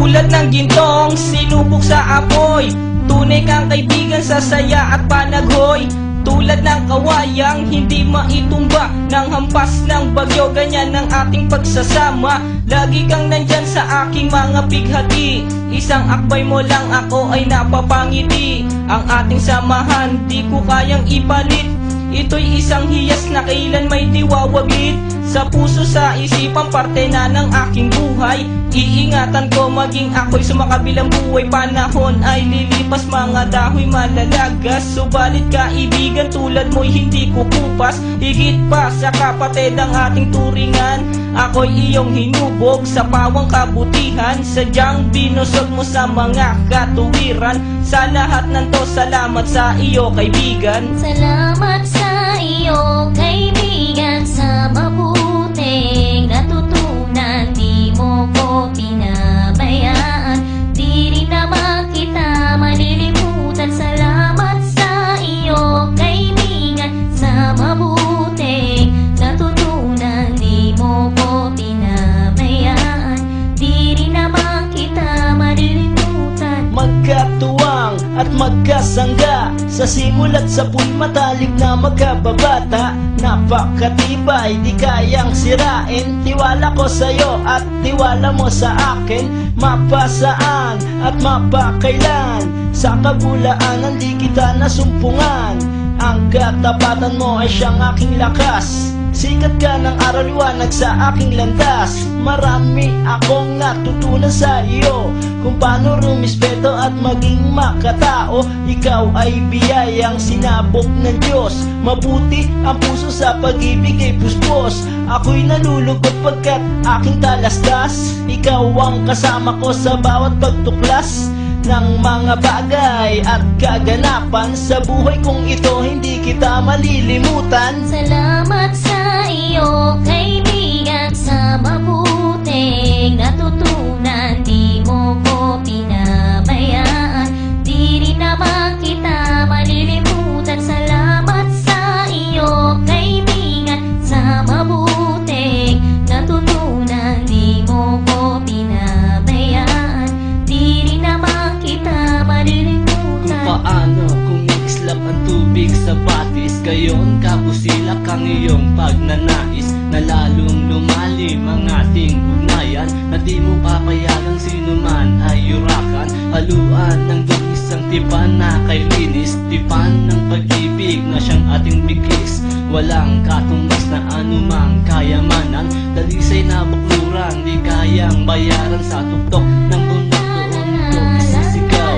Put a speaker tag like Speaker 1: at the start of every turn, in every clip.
Speaker 1: Tulad ng gintong sinubok sa apoy, tunay kang kaibigan sa saya at panaghoy. Tulad ng kawayang hindi maitumba ng hampas ng bagyo, ganyan ang ating pagsasama. Lagi kang nandyan sa aking mga bighati, isang akbay mo lang ako ay napapangiti. Ang ating samahan di ko kayang ipalit, ito'y isang hiyas na kailan may diwawaglit. Sa puso, sa isipan, parte na ng aking buhay. Iingatan ko maging ako'y sumakabilang buhay. Panahon ay lilipas, mga dahoy malalagas, subalit kaibigan tulad mo'y hindi kukupas. Higit pa sa kapatid ang ating turingan, ako'y iyong hinubog sa pawang kabutihan. Sadyang binusog mo sa mga katuwiran. Sa lahat ng to, salamat sa iyo kaibigan.
Speaker 2: Salamat sa iyo kaibigan, sa mabuting natutunan. Di mo ko pinabayaan, di rin naman kita malilimutan. Salamat sa iyo kaibigan, sa mabuting natutunan. Di mo ko pinabayaan, di rin naman kita malilimutan.
Speaker 3: Magkatuwang at magkasangga, sa simula't sa matalik na magkababata. Napakatibay, di kayang sirain. Tiwala ko sa'yo at tiwala mo sa akin. Mapasaan at mapakailan, sa kabulaanan di kita nasumpungan. Ang katapatan mo ay siyang aking lakas, sikat ka ng araw liwanag sa aking landas. Marami akong natutunan sa iyo, kung paano rumispeto at maging makatao. Ikaw ay biyayang sinabok ng Diyos, mabuti ang puso sa pag-ibig ay puspos. Ako'y nalulugod pagkat aking talastas, ikaw ang kasama ko sa bawat pagtuklas ng mga bagay at kaganapan. Sa buhay kong ito hindi kita malilimutan.
Speaker 2: Salamat sa iyo kaibigan, sa mabuting natutunan. Di mo ko pinabayaan, di rin naman kita malilimutan. Salamat sa iyo kaibigan, sa mabuting natutunan. Di mo ko pinabayaan, di rin naman kita malilimutan.
Speaker 4: Kung paano kumikislap ang tubig sa batis, gayon kabusilak ang iyong pagnanais, na lalong lumalim ang ating ugnayan. Na di mo papayagang sino man ay yurakan, haluan ng isang tipan na kay linis. Tipan ng pag-ibig na siyang ating bigis, walang katumbas na anumang kayamanan. Dalisay na bukluran, di kayang bayaran. Sa tuktok ng bundok doon ito isisigaw,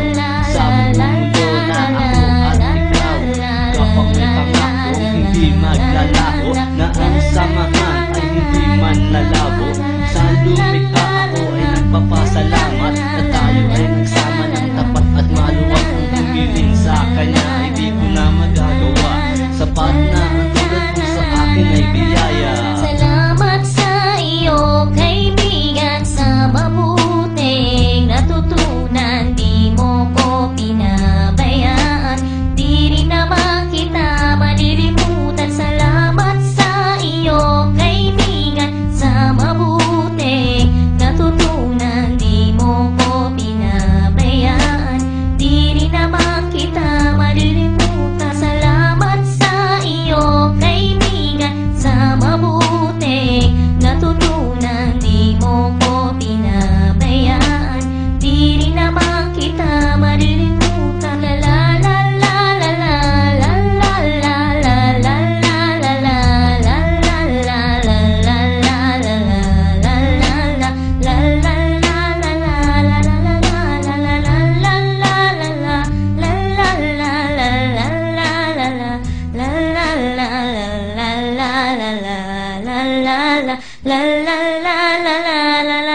Speaker 4: sa mundo na ako at ikaw. Kapag may pangako hindi maglalaho, na ang samahan ay hindi man lalabo. Sa lumikha ako ay nagpapasalamat, na tayo ay nagsama ng tapat at maluwag. Ang humiling sa kanya ay di ko na magagawa, sapat na ang tulad mo sa akin ay biyaya.
Speaker 2: Salamat sa iyo kaibigan, sa mabuting natutunan. Di mo ko pinabayaan, di rin naman kita malilimutan. Salamat sa iyo kaibigan, sa mabuting natutunan. Di mo ko pinabayaan, di rin naman kita malilimutan. Salamat sa iyo kaibigan, sa mabuting natutunan. Di mo ko pinabayaan, di rin naman kita malilimutan. La la la la la la la la la la la la la la la la